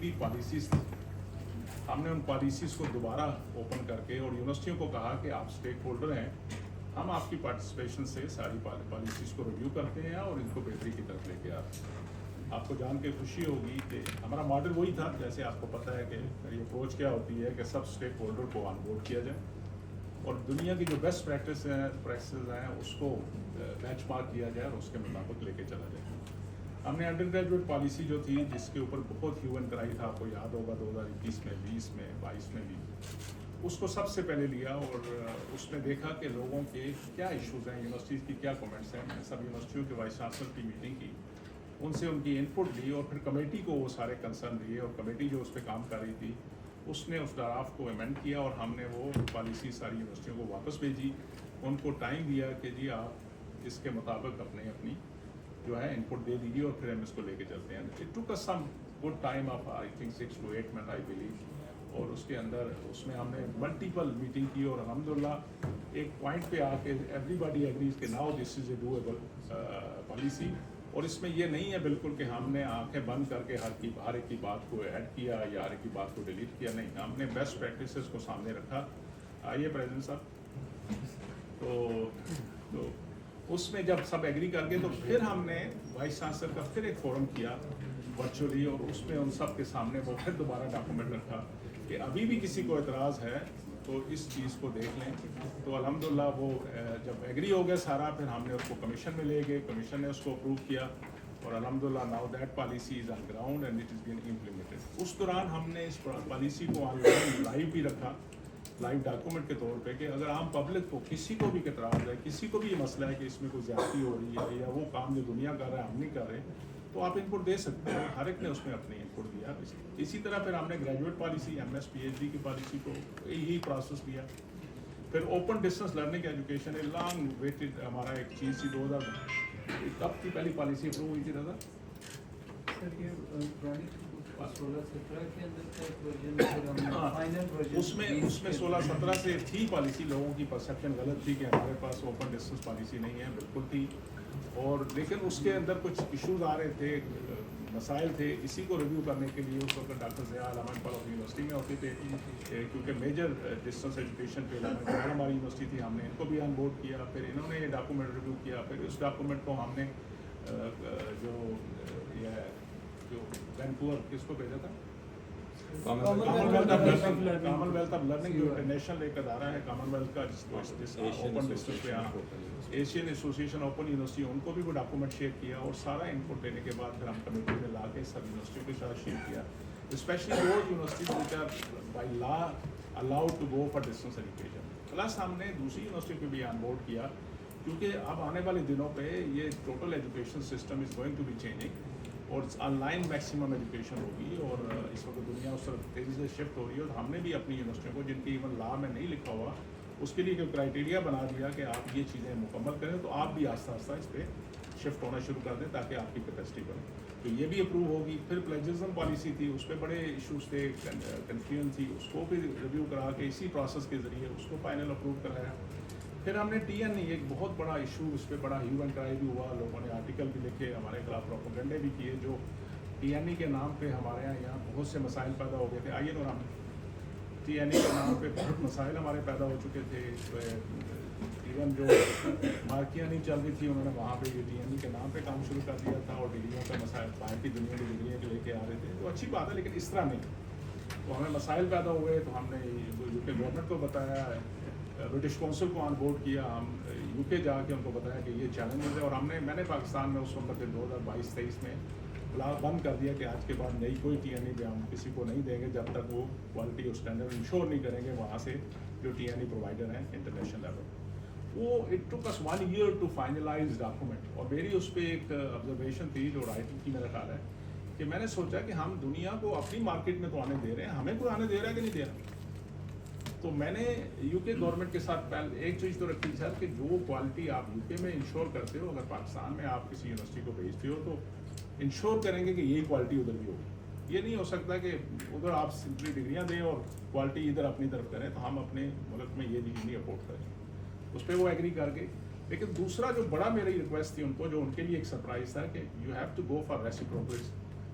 भी पॉलिसीज़ थी, हमने उन पॉलिसीज़ को दोबारा ओपन करके और यूनिवर्सिटियों को कहा कि आप स्टेक होल्डर हैं, हम आपकी पार्टिसिपेशन से सारी पॉलिसीज़ को रिव्यू करते हैं और इनको बेहतरी की तरफ लेके आते हैं। आपको जान के खुशी होगी कि हमारा मॉडल वही था, जैसे आपको पता है कि मेरी अप्रोच क्या होती है कि सब स्टेक होल्डर को ऑनबोर्ड किया जाए और दुनिया की जो बेस्ट प्रैक्टिसेस हैं उसको बेंचमार्क किया जाए और उसके मुताबिक लेके चला जाए। हमने अंडर ग्रेजुएट पॉलिसी जो थी, जिसके ऊपर बहुत ह्यू एंड क्राई था, आपको याद होगा 2021 में, 20 में, 22 में भी, उसको सबसे पहले लिया और उसमें देखा कि लोगों के क्या इश्यूज़ हैं, यूनिवर्सिटीज़ की क्या कमेंट्स हैं। मैंने सब यूनिवर्सिटियों के वाइस चांसलर की मीटिंग की, उनसे उनकी इनपुट ली और फिर कमेटी को वो सारे कंसर्न दिए और कमेटी जो उस पर काम कर रही थी उसने उस ड्राफ्ट को अमेंड किया और हमने वो पॉलिसी सारी यूनिवर्सिटियों को वापस भेजी, उनको टाइम दिया कि जी आप इसके मुताबिक अपनी जो है इनपुट दे दीजिए और फिर हम इसको लेके चलते हैं। It took us some good time of I think 6 to 8 month I believe, और उसके अंदर उसमें हमने मल्टीपल मीटिंग की और अल्हम्दुलिल्लाह एक पॉइंट पे आके एवरीबॉडी एग्रीज कि now this is a doable policy. और इसमें ये नहीं है बिल्कुल कि हमने आंखें बंद करके हर एक की बात को ऐड किया या हर एक की बात को डिलीट किया, नहीं, हमने बेस्ट प्रैक्टिसेस को सामने रखा। आइए प्रेसिडेंट साहब, तो उसमें जब सब एग्री कर गए तो फिर हमने वाइस चांसलर का फिर एक फोरम किया वर्चुअली और उसमें उन सब के सामने वो फिर दोबारा डॉक्यूमेंट रखा कि अभी भी किसी को एतराज़ है तो इस चीज़ को देख लें। तो अल्हम्दुलिल्लाह वो जब एग्री हो गया सारा, फिर हमने उसको कमीशन में ले गए, कमीशन ने उसको अप्रूव किया और अल्हम्दुलिल्लाह now that policy is on ground and it is being implemented. उस दौरान हमने इस पॉलिसी को ऑनलाइन लाइव भी रखा, लाइव डॉक्यूमेंट के तौर पे, कि अगर आम पब्लिक को किसी को भी एतराज़ है, किसी को भी ये मसला है कि इसमें कोई ज़्यादती हो रही है या वो काम जो दुनिया कर रहा है हम नहीं कर रहे, तो आप इनपुट दे सकते हैं। हर एक ने उसमें अपनी इनपुट दिया। इसी तरह फिर हमने ग्रेजुएट पॉलिसी, MS PhD की पॉलिसी को यही प्रोसेस लिया। फिर open distance learning education, a long waited हमारा एक चीज़ थी। 2000 कब की पहली पॉलिसी अप्रूव हुई थी दादा? उसमें 16-17 से थी पॉलिसी। लोगों की परसेप्शन गलत थी कि हमारे पास ओपन डिस्टेंस पॉलिसी नहीं है, बिल्कुल थी। और लेकिन उसके अंदर कुछ इश्यूज आ रहे थे, मसाइल थे, इसी को रिव्यू करने के लिए उस वक्त डॉक्टर ज़िया अहमद यूनिवर्सिटी में होते थे, क्योंकि मेजर डिस्टेंस एजुकेशन पे हमारी यूनिवर्सिटी थी, हमने इनको भी ऑन बोर्ड किया। फिर इन्होंने ये डॉक्यूमेंट रिव्यू किया, फिर उस डॉक्यूमेंट को हमने जो वैंकूवर किसको भेजा था, कॉमनवेल्थ ऑफ लर्निंग, जो इंटरनेशनल एक अदारा है कॉमनवेल्थ का, जिसको ओपन डिस्टेंस पे एशियन एसोसिएशन ओपन यूनिवर्सिटी, उनको भी वो डॉक्यूमेंट शेयर किया और सारा इनपुट लेने के बाद फिर हम कमेटी में ला के सब यूनिवर्सिटियों के साथ शेयर किया, स्पेशली वो universities which are by law allowed to go for distance education. Plus हमने दूसरी यूनिवर्सिटी को भी ऑन बोर्ड किया, क्योंकि अब आने वाले दिनों पे ये total education system is going to be changing और ऑनलाइन मैक्सिमम एजुकेशन होगी और इस वक्त दुनिया उस तरफ तेज़ी से शिफ्ट हो रही है। और हमने भी अपनी यूनिवर्सिटियों को, जिनकी इवन लॉ में नहीं लिखा हुआ, उसके लिए एक क्राइटेरिया बना दिया कि आप ये चीज़ें मुकम्मल करें तो आप भी आस्ता आस्ता इस पर शिफ्ट होना शुरू कर दें ताकि आपकी कैपेसिटी बढ़े। तो ये भी अप्रूव होगी। फिर प्लेजरिज्म पॉलिसी थी, उस पर बड़े इशूज़ थे, कन्फ्यूजन थी, उसको भी रिव्यू करा के इसी प्रोसेस के ज़रिए उसको फाइनल अप्रूव कराया। फिर हमने TNE, एक बहुत बड़ा इशू, उस पर बड़ा ह्यू एंड क्राई भी हुआ, लोगों ने आर्टिकल भी लिखे, हमारे खिलाफ प्रोपेगेंडे भी किए, जो TNE के नाम पे हमारे यहाँ बहुत से मसाइल पैदा हो गए थे। आइए ना, TNE के नाम पे बहुत मसाइल हमारे पैदा हो चुके थे। इवन जो मार्कियाँ नहीं चल रही थी, उन्होंने वहाँ पे ये TNE के नाम पे काम शुरू कर दिया था और डिग्रियों का मसाइल बाहर की दुनिया की डिग्रियाँ लेके आ रहे थे। तो अच्छी बात है, लेकिन इस तरह नहीं। तो हमें मसाइल पैदा हुए, तो हमने UK गवर्नमेंट को बताया, ब्रिटिश कौंसिल को ऑन बोर्ड किया, हम UK जाके उनको बताया कि ये चैलेंजेस है। और मैंने पाकिस्तान में उस वक्त 2022-23 में बंद कर दिया कि आज के बाद नई कोई TNE भी हम किसी को नहीं देंगे जब तक वो क्वालिटी और स्टैंडर्ड इंश्योर नहीं करेंगे वहाँ से जो TNE प्रोवाइडर हैं इंटरनेशनल लेवल। वो it took us 1 year to finalise document. और मेरी उस पर एक ऑब्जर्वेशन थी जो राइटिंग की, मेरा ख्याल है कि मैंने सोचा कि हम दुनिया को अपनी मार्केट में तो आने दे रहे हैं, हमें कोई आने दे रहा है कि नहीं दे रहा। तो मैंने UK गवर्नमेंट के साथ पहले एक चीज़ तो रखी सर कि जो क्वालिटी आप UK में इंश्योर करते हो, अगर पाकिस्तान में आप किसी यूनिवर्सिटी को भेजते हो तो इंश्योर करेंगे कि यही क्वालिटी उधर भी होगी। ये नहीं हो सकता कि उधर आप सिंपली डिग्रियां दें और क्वालिटी इधर अपनी तरफ करें, तो हम अपने मुल्क में ये चीज़ नहीं अफोर्ड करें। उस पर वो एग्री कर गए। लेकिन दूसरा जो बड़ा मेरी रिक्वेस्ट थी उनको, जो उनके लिए एक सरप्राइज था, कि you have to go for reciprocal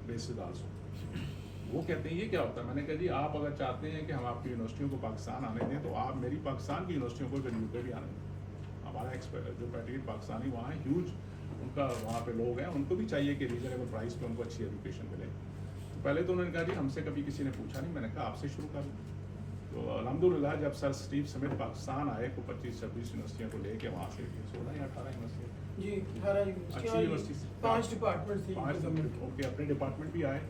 basis also. وہ کہتے ہیں یہ کیا ہوتا ہے؟ میں نے کہا جی آپ اگر چاہتے ہیں کہ ہم آپ کی یونیورسٹیوں کو پاکستان آنے دیں تو آپ میری پاکستان کی یونیورسٹیوں کو یو کے بھی آنے دیں. ہمارا جو پیٹریٹ پاکستانی وہاں ہیں ہیوج ان کا وہاں پہ لوگ ہیں, ان کو بھی چاہیے کہ ریزنیبل پرائز پہ ان کو اچھی ایجوکیشن ملے. تو پہلے تو انہوں نے کہا جی ہم سے کبھی کسی نے پوچھا نہیں. میں نے کہا آپ سے شروع کر دوں. تو الحمدللہ جب سر اسٹیو سمتھ پاکستان آئے کو 25-26 یونیورسٹیوں کو لے کے وہاں سے 16 یا 18 یونیورسٹیوں جی 18 اچھی یونیورسٹی 5 ڈپارٹمنٹ تھے. 5 اپنے ڈپارٹمنٹ بھی آئے.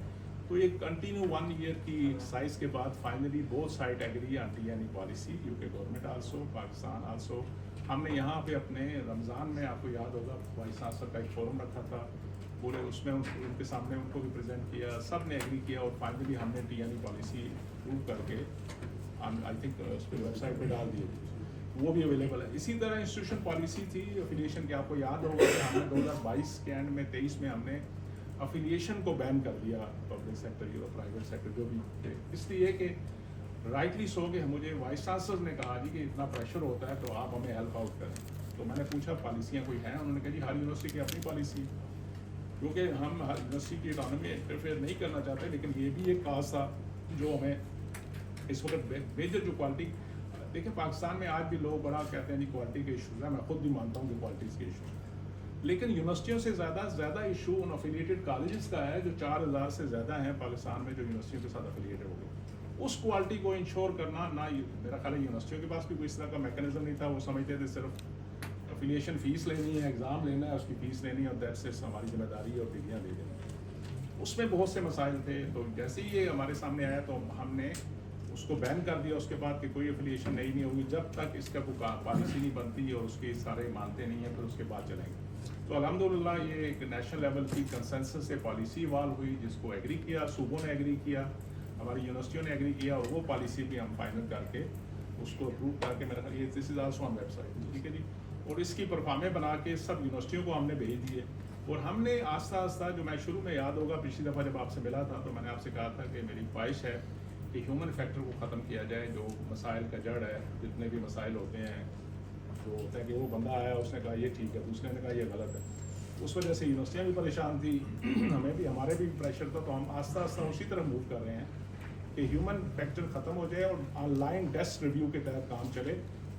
تو یہ کنٹینیو 1 ایئر کی ایکسرسائز کے بعد finally both side agree on T N E policy, UK government also, Pakistan also. ہم نے یہاں پہ اپنے رمضان میں آپ کو یاد ہوگا وائس چانسلر کا ایک فورم رکھا تھا پورے, اس میں ان کے سامنے ان کو بھی پریزنٹ کیا, سب نے ایگری کیا اور فائنلی ہم نے T N E policy prove کر کے آئی تھنک اس پہ ویب سائٹ پہ ڈال دیے, وہ بھی اویلیبل ہے. اسی طرح انسٹیٹیوشن پالیسی تھی افیلیشن کی, آپ کو یاد ہوگا کہ ہم نے 2022 کے اینڈ میں 23 میں ہم نے افیلیشن کو بین کر دیا پبلک سیکٹر یا پرائیویٹ سیکٹر جو بھی تھے, اس لیے کہ رائٹلی سو کہ مجھے وائس چانسلر نے کہا جی کہ اتنا پریشر ہوتا ہے تو آپ ہمیں ہیلپ آؤٹ کریں. تو میں نے پوچھا پالیسیاں کوئی ہیں؟ انہوں نے کہا جی ہر یونیورسٹی کی اپنی پالیسی, کیونکہ ہم ہر یونیورسٹی کی اکانومی انٹرفیئر نہیں کرنا چاہتے, لیکن یہ بھی ایک کاز تھا جو ہمیں اس وقت میجر جو کوالٹی. دیکھیں پاکستان میں آج بھی لوگ بڑا کہتے ہیں جی کوالٹی کے ایشوز ہیں, میں خود بھی مانتا ہوں کہ کوالٹیز کے ایشوز, لیکن یونیورسٹیوں سے زیادہ ایشو ان افیلیٹڈ کالجز کا ہے جو 4000 سے زیادہ ہیں پاکستان میں جو یونیورسٹیوں کے ساتھ افیلیٹڈ ہو گئے. اس کوالٹی کو انشور کرنا نہ, میرا خیال ہے یونیورسٹیوں کے پاس بھی کوئی اس طرح کا میکینزم نہیں تھا. وہ سمجھتے تھے صرف افیلیشن فیس لینی ہے, ایگزام لینا ہے, اس کی فیس لینی ہے اور دیٹس اٹ, ہماری ذمہ داری ہے اور ڈگریاں دے دیں. اس میں بہت سے مسائل تھے. تو جیسے ہی یہ ہمارے سامنے آیا تو ہم نے اس کو بین کر دیا. اس کے بعد کہ کوئی افیلیشن نہیں ہوگی جب تک اس کا کوئی پالیسی نہیں بنتی اور اس کے سارے مانتے نہیں ہیں, پھر اس کے بعد چلیں گے. تو الحمدللہ یہ ایک نیشنل لیول کی کنسنسس سے پالیسی ایوالو ہوئی جس کو ایگری کیا, صوبوں نے ایگری کیا, ہماری یونیورسٹیوں نے ایگری کیا, اور وہ پالیسی بھی ہم فائنل کر کے اس کو اپروو کر کے میرا خیال یہ this is also on website, ٹھیک ہے جی. اور اس کی پرفارمیں بنا کے سب یونیورسٹیوں کو ہم نے بھیج دیے. اور ہم نے آہستہ آہستہ, جو میں شروع میں یاد ہوگا پچھلی دفعہ جب آپ سے ملا تھا تو میں نے آپ سے کہا تھا کہ میری خواہش ہے کہ ہیومن فیکٹر کو ختم کیا جائے, جو مسائل کا جڑ ہے. جتنے بھی مسائل ہوتے ہیں جو ہوتا ہے کہ وہ بندہ آیا اس نے کہا یہ ٹھیک ہے, دوسرے نے کہا یہ غلط ہے, اس وجہ سے یونیورسٹیاں بھی پریشان تھی, ہمیں بھی, ہمارے بھی پریشر تھا. تو ہم آہستہ آہستہ اسی طرح موو کر رہے ہیں کہ ہیومن فیکٹر ختم ہو جائے اور آن لائن ڈیسک ریویو کے تحت کام چلے,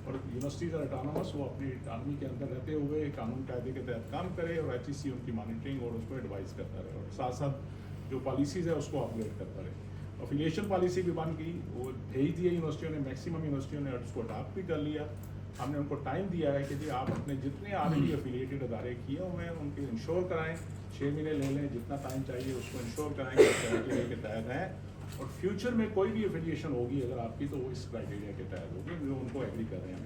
اور یونیورسٹیز اور اٹانومس وہ اپنی اٹانومی کے اندر رہتے ہوئے قانون قاعدے کے تحت کام کرے, اور ایچ ای سی ان کی مانیٹرنگ اور اس کو ایڈوائز کرتا رہے, اور ساتھ ساتھ جو پالیسیز ہے اس کو اپگریڈ کرتا رہے. افیلیشن پالیسی بھی بن گئی, وہ بھیج دیے یونیورسٹیوں نے, میکسیمم یونیورسٹیوں نے اس کو اڈاپٹ بھی کر لیا. ہم نے ان کو ٹائم دیا ہے کہ جی آپ اپنے جتنے آلریڈی افیلیٹڈ ادارے کیے ہوئے ہیں ان کے انشور کرائیں, 6 مہینے لے لیں, جتنا ٹائم چاہیے اس کو انشور کرائیں کہ کرائٹیریا کے تحت ہیں, اور فیوچر میں کوئی بھی افیلیشن ہوگی اگر آپ کی تو وہ اس کرائٹیریا کے تحت ہوگی جو ان کو ایگری کر رہے ہیں.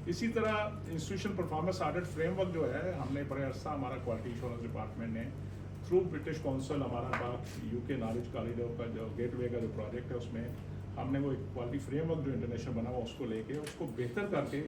اسی طرح institution performance audit frame work جو ہے, ہم نے بڑے عرصہ ہمارا کوالٹی ایشورنس ڈپارٹمنٹ نے تھرو برٹش کونسل, ہمارا پاک یو کے نالج کاریڈور کا جو گیٹ وے کا جو پروجیکٹ ہے اس میں ہم نے وہ ایک کوالٹی فریم ورک جو انٹرنیشنل بنا ہوا اس کو لے کے اس کو بہتر کر کے